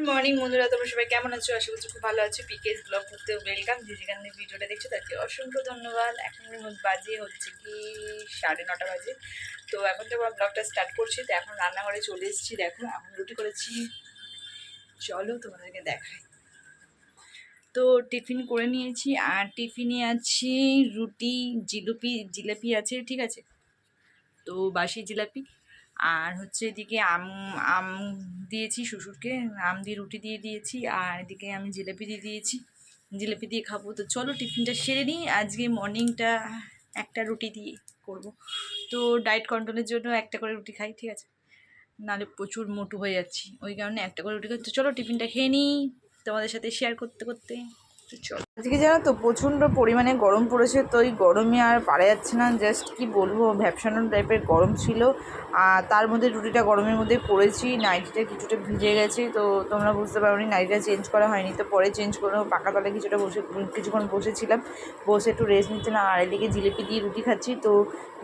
Morning বন্ধুরা, তোমরা সবাই কেমন আছো? আশা করছি খুব ভালো আছো। পিকেস ব্লগ করতে ওয়েলকাম। যে যেখানে ভিডিওটা দেখছো তাকে অসংখ্য ধন্যবাদ। এখন বাজে হচ্ছে কি 9:30 বাজে। তো এখন তো ব্লগটা স্টার্ট করছি। তো এখন রান্নাঘরে চলে এসেছি। দেখো এখন রুটি করেছি, চলো তোমাদেরকে দেখাই। তো টিফিন করে নিয়েছি, আর টিফিনে আছে রুটি, জিলাপি আছে, ঠিক আছে। তো বাসি জিলাপি, আর হচ্ছে এদিকে আম আম দিয়েছি শ্বশুরকে, আম দিয়ে রুটি দিয়ে দিয়েছি, আর এদিকে আমি জিলাপি দিয়ে দিয়েছি, জিলাপি দিয়ে খাবো। তো চলো টিফিনটা সেরে নিই। আজকে মর্নিংটা একটা রুটি দিয়ে করব। তো ডায়েট কন্ট্রোলের জন্য একটা করে রুটি খাই, ঠিক আছে, নাহলে প্রচুর মোটু হয়ে যাচ্ছি, ওই কারণে একটা করে রুটি খাই। তো চলো টিফিনটা খেয়ে নিই তোমাদের সাথে শেয়ার করতে করতে। তো চলো, আজকে জানো তো প্রচণ্ড পরিমাণে গরম পড়েছে। তো এই গরমে আর পারা যাচ্ছে না, জাস্ট কি বলবো, ভ্যাপসানো টাইপের গরম ছিল। আর তার মধ্যে রুটিটা গরমের মধ্যে করেছি, নাইটিটা কিছুটা ভিজে গেছে। তো তোমরা বুঝতে পারো নি, নাইটিটা চেঞ্জ করা হয়নি। তো পরে চেঞ্জ করে পাকা তলে কিছুক্ষণ বসেছিলাম, বসে একটু রেস্ট নিচ্ছিলাম। আর এদিকে জিলিপি দিয়ে রুটি খাচ্ছি। তো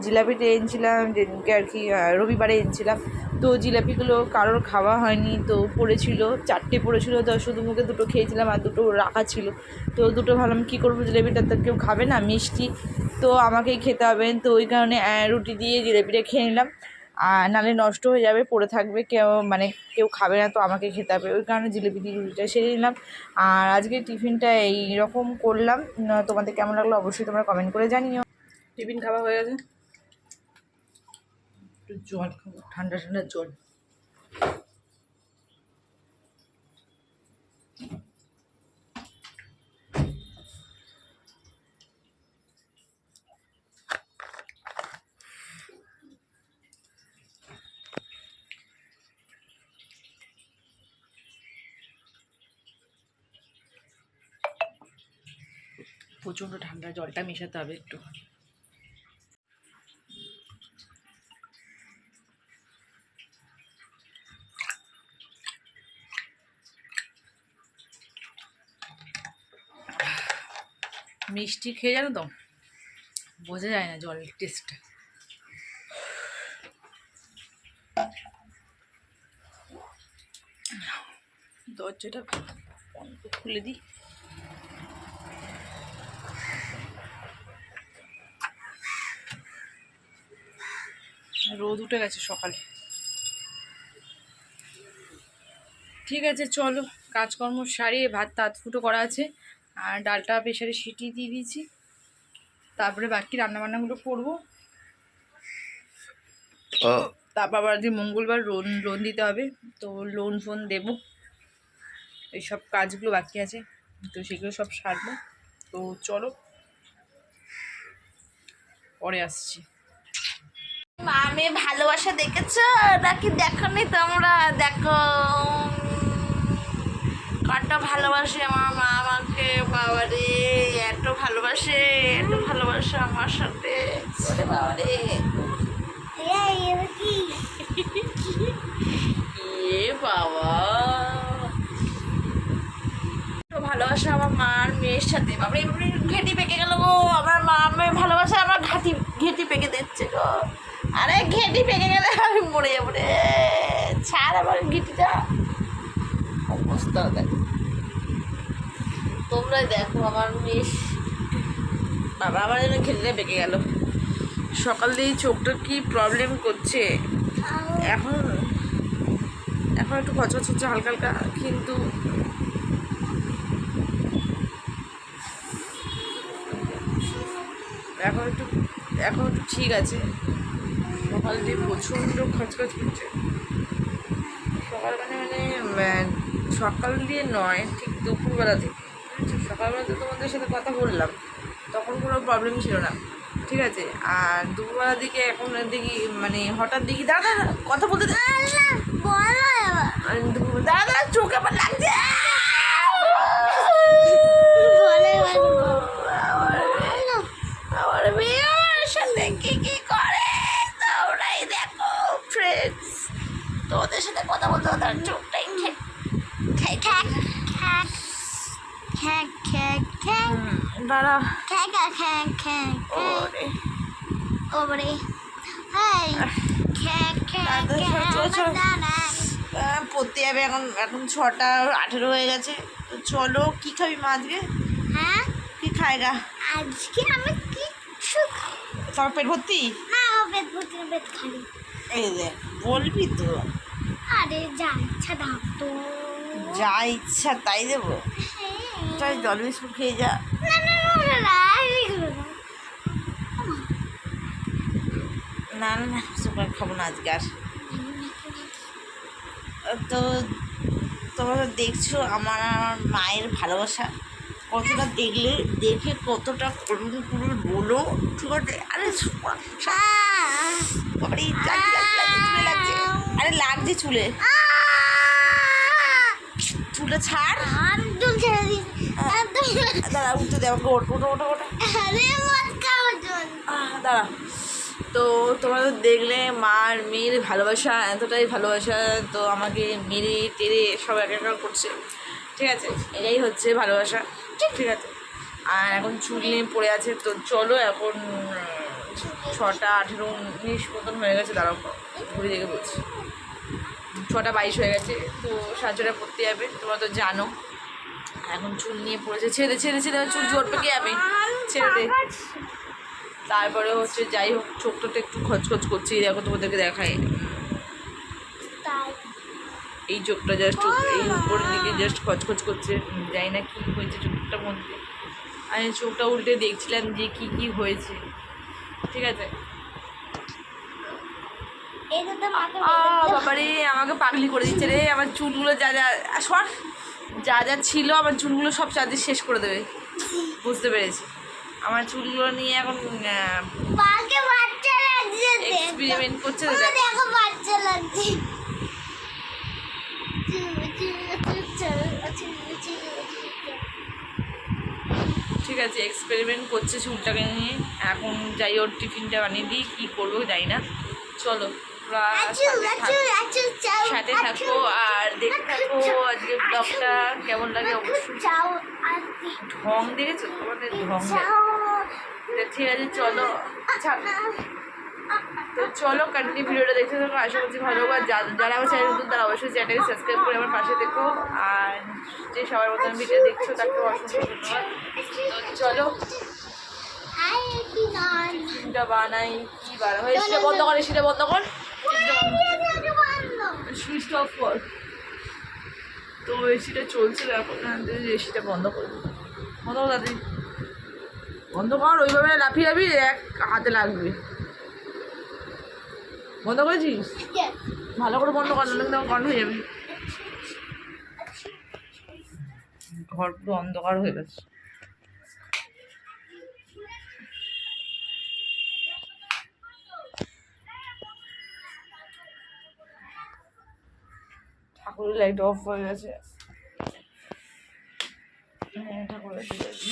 জিলাপিটা এনেছিলাম যেদিনকে আর কি রবিবারে এনেছিলাম। তো জিলাপিগুলো কারোর খাওয়া হয়নি, তো পড়েছিল, 4টে পড়েছিল। তো শুধু মুখে 2টো খেয়েছিলাম, আর 2টো রাখা ছিল। তো 2টো ভাবলাম কী করবো, জিলাপিটা তো কেউ খাবে না, মিষ্টি তো আমাকেই খেতে হবে। তো ওই কারণে রুটি দিয়ে জিলাপিটা খেয়ে নিলাম, আর নাহলে নষ্ট হয়ে যাবে, পড়ে থাকবে, কেউ খাবে না, তো আমাকে খেতে হবে। ওই কারণে জিলিপি দিয়ে রুটিটা সেরে নিলাম। আর আজকে টিফিনটা এইরকম করলাম। তোমাদের কেমন লাগলো অবশ্যই তোমরা কমেন্ট করে জানিও। টিফিন খাওয়া হয়ে গেছে, একটু জল খাবো, ঠান্ডা ঠান্ডা জল। প্রচণ্ড ঠান্ডা, জলটা মেশাতে হবে একটু। মিষ্টি খেয়ে জানো তো বোঝা যায় না জলের টেস্টটা। দরজাটা খুলে দিই। রোদ উঠে গেছে সকালে। ঠিক আছে চলো, কাজকর্ম সারিয়ে ভাত ফুটো করা আছে, আর ডালটা প্রেশারে সিটি দিয়ে দিয়েছি। তারপরে বাকি রান্নাবান্নাগুলো করবো। তারপর আবার আজকে মঙ্গলবার, লোন দিতে হবে। তো লোন ফোন দেবো, এইসব কাজগুলো বাকি আছে, তো সেগুলো সব সারবো। তো চলো পরে আসছি। আমি ভালোবাসা দেখেছো নাকি দেখোনি তোমরা? দেখো কত ভালোবাসে আমার মা আমাকে, বাবারে এত ভালোবাসে, এত ভালোবাসে আমার সাথে, বাবারে বাবা, ভালোবাসা আমার মার মেয়ের সাথে। বাবারে ঘেঁটি পেকে গেল গো, আমার মা মেয়ে ভালোবাসা আমার ঘেঁটি পেকে দিচ্ছে গো। আরে ঘেঁটি পেকে গেলে আমি মরে যাবো রে, ছাড় আমার ঘেঁটিটা। অবস্থা দেখো, তোমরাই দেখো আমার মেয়ে। বাবা আমার যেন ঘেঁটিটা পেকে গেল। সকাল দিয়ে চোখটা কি প্রবলেম করছে, এখন একটু খচখচ হচ্ছে হালকা হালকা, কিন্তু এখন একটু ঠিক আছে। সকাল দিয়ে প্রচণ্ড খচখচ করছে। সকাল সকাল দিয়ে নয়, ঠিক দুপুরবেলা থেকে। সকালবেলা তো তোমাদের সাথে কথা বললাম, তখন কোনো প্রবলেম ছিল না, ঠিক আছে। আর দুপুরবেলার দিকে এখন দেখি হঠাৎ দেখি, দাদা কথা বলতে দাদা চোখে আবার লাগছে। আমার মেয়ে আমার সাথে কি করে তোমরাই দেখো ফ্রেন্ডস। তোমাদের সাথে কথা বলতে তার চোখটাই দাঁড়া পড়তে যাবে এখন। এখন 6:18 হয়ে গেছে। তো চলো, কি খাবি মা আজকে? হ্যাঁ কি খায়গা? আজকে আমি কিচ্ছু তোমার পেট ভর্তি? না, পেট ভর্তি পেট খালি। এই দেখ, বলবি তো, আরে যা ইচ্ছা দাও তো। যা ইচ্ছা তাই দেবো। হ্যাঁ। তাই জল বিস্কুট খেয়ে যা। না না না না, এগুলো না। না না না, সুপার খাবো না আজকে আর। তো তোমরা তো দেখছো আমার মায়ের ভালোবাসা কতটা, দেখে কতটা করুন করুন বলো, ঠিক আছে? আরে বাবারে, চুলে লাগছে। আরে লাগছে চুলে, চুলে ছাড়। একদম ছেড়ে দিন, একদম। দাঁড়া, উঠতে দে আমাকে, ওঠো ওঠো ওঠো ওঠো। আরে মত খাওয়ার জন্য। দাঁড়া। তো তোমরা তো দেখলে মার মেয়ের ভালোবাসা, এতটাই ভালোবাসা, তো আমাকে মেরে টেরে সব এক এক করছে, ঠিক আছে? এটাই হচ্ছে ভালোবাসা, ঠিক আছে? আর এখন চুল নিয়ে পড়ে আছে। তো চলো, এখন 6:18 মতন হয়ে গেছে। দাঁড়াও, ঘুরে দেখে বলছি, 6:22 হয়ে গেছে। তো 7:30 পড়তে যাবে, তোমরা তো জানো। এখন চুল নিয়ে পড়েছে, ছেড়ে ছেড়ে ছেড়ে চুল জোর পেকে যাবে, ছেড়ে দে। তারপরে হচ্ছে যাই হোক, চোখটা একটু খচখচ করছে, এই দেখো তোমাদেরকে দেখায়। তাই এই চোখটা জাস্ট, এই উপরের দিকে জাস্ট খচখচ করছে, জানি না কী হয়েছে চোখটার মধ্যে। আমি চোখটা উল্টে দেখছিলাম যে কি কি হয়েছে, ঠিক আছে? এটা তো মাকে বাবারে, আমাকে পাগলি করে দিচ্ছে রে। আমার চুলগুলো যা যা সর, যা যা ছিল আমার চুলগুলো সব চার্জে শেষ করে দেবে, বুঝতে পেরেছি। আমার চুলগুলো নিয়ে এখন মাকে বাচ্চা লাগছে, এক্সপেরিমেন্ট করছে। তো দেখো দেখো, বাচ্চা লাগছে। ঠিক আছে, এক্সপেরিমেন্ট করছে চুলটাকে নিয়ে। এখন যাই, ওর টিফিনটা বানিয়ে দিই, কী করবো জানি না। চলো, তোমরা সাথে থাকো আর দেখতে থাকো আজকে ব্লগটা কেমন লাগে অবশ্যই। ঢং দেখেছো তোমাদের? ঢং ঠিক আছে, চলো। তো চলো, কন্টিনিউ ভিডিওটা দেখতে থাকো, আশা করছি ভালো হবে। যারা আমার চ্যানেল নতুন তারা অবশ্যই চ্যানেলটাকে সাবস্ক্রাইব করে আমার পাশে দেখো। আর যে সবার মতন ভিডিও দেখছো তাকে অসংখ্য ধন্যবাদ। তো চলো, টিফিনটা বানাই। কি বানাবো? এসিটা বন্ধ কর, এসিটা বন্ধ কর, সুইচটা অফ কর। তো এসিটা চলছিল এখন, এসিটা বন্ধ করে বন্ধ কর দাদি, বন্ধ কর। ওইভাবে লাফিয়ে যাবি, এক হাতে লাগবে। বন্ধ করেছিস? ভালো করে বন্ধ কর, নাহলে কিন্তু বন্ধ হয়ে যাবে। ঘর পুরো অন্ধকার হয়ে গেছে। ঠাকুরের লাইট অফ হয়ে গেছে। ঠাকুরের ঠিক আছে।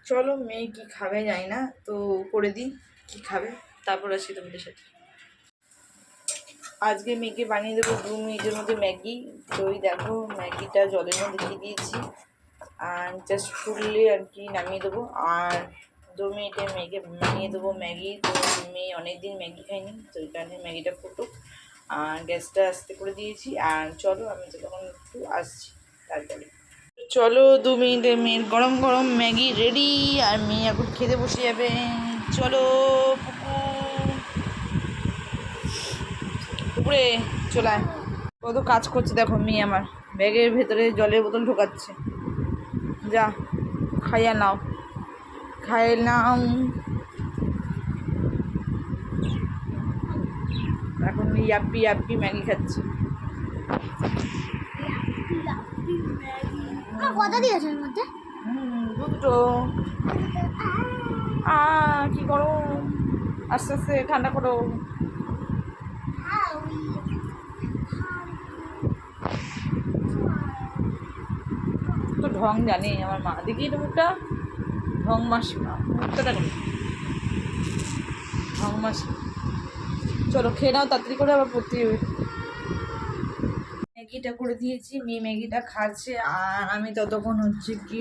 চলো, মেয়ে কি খাবে জানি না, তো করে দিই কি খাবে, তারপর আসি তোমাদের সাথে। আজকে মেয়েকে বানিয়ে দেবো 2 মিনিটের মধ্যে ম্যাগি। তো ওই দেখো, ম্যাগিটা জলের মধ্যে দিয়ে দিয়েছি, আর জাস্ট ফুললে আর কি নামিয়ে দেবো। আর 2 মিনিটে মেয়েকে বানিয়ে দেবো ম্যাগি। তো মেয়ে অনেকদিন ম্যাগি খাইনি, তো ওই কারণে ম্যাগিটা ফুটুক। আর গ্যাসটা আস্তে করে দিয়েছি। আর চলো, আমি তো তখন একটু আসছি তারপরে। চলো, 2 মিনিটে মেয়ের গরম গরম ম্যাগি রেডি, আর মেয়ে এখন খেতে বসে যাবে। চলো পুকুরে চলায়, কত কাজ করছে দেখো মেয়ে আমার। ব্যাগের ভেতরে জলের বোতল ঢোকাচ্ছে। যা, খাইয়া নাও, খাইয়ে নাও। এখন ইয়াপ্পি ইয়াপ্পি ম্যাগি খাচ্ছে। কথা দিয়েছে ওর মধ্যে। দুটো। কি করো, আস্তে আস্তে ঠান্ডা করো। তো ঢং জানে আমার মা। দেখি এটা মুখটা, ঢং মাসিমা, মুখটা দেখো, ঢং মাসি। চলো খেয়ে নাও তাড়াতাড়ি করে, আবার পড়তে হবে। ম্যাগিটা করে দিয়েছি, মেয়ে ম্যাগিটা খাচ্ছে আর আমি ততক্ষণ হচ্ছে কি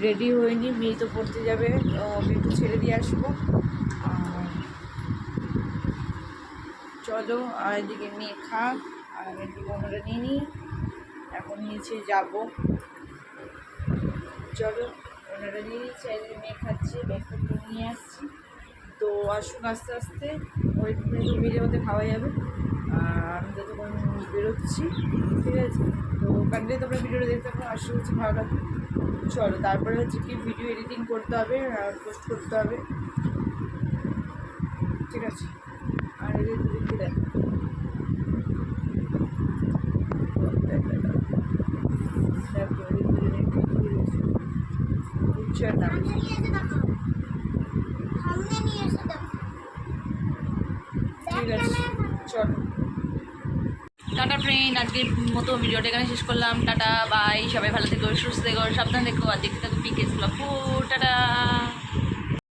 রেডি হইনি, মেয়ে তো পড়তে যাবে, ওকে একটু ছেড়ে দিয়ে আসবো। আর চলো, আর এদিকে মেয়ে খাক আর আমি এদিকে ওনারা নিয়ে নিই, এখন নিচে যাব। চলো, ওনারা নিয়ে নিচ্ছে, এদিকে মেয়ে খাচ্ছে, ব্যাগপত্র নিয়ে আসছি। তো আসুন আস্তে আস্তে, ওই বেরিয়ে মধ্যে খাওয়া যাবে। আর আমি যতক্ষণ বেরোচ্ছি, ঠিক আছে? তো কন্টিনিউ তোমরা ভিডিওটা দেখতে পাবো, আশা করছি ভালো লাগবে। চলো, তারপরে হচ্ছে কি ভিডিও এডিটিং করতে হবে আর পোস্ট করতে হবে, ঠিক আছে? আর এই যে দেখ, বুঝছো না? সামনে নিয়ে এসে দেখো, সামনে নিয়ে এসে দেখো। ঠিক আছে, চলো। টাটা ফ্রেন্ড, আজকের মতো ভিডিওটা এখানে শেষ করলাম। টাটা, বাই, সবাই ভালো থেকো, সুস্থ থেকো, সাবধান থেকো, আর দেখতে থাকো পিকেস ব্লগ। টাটা।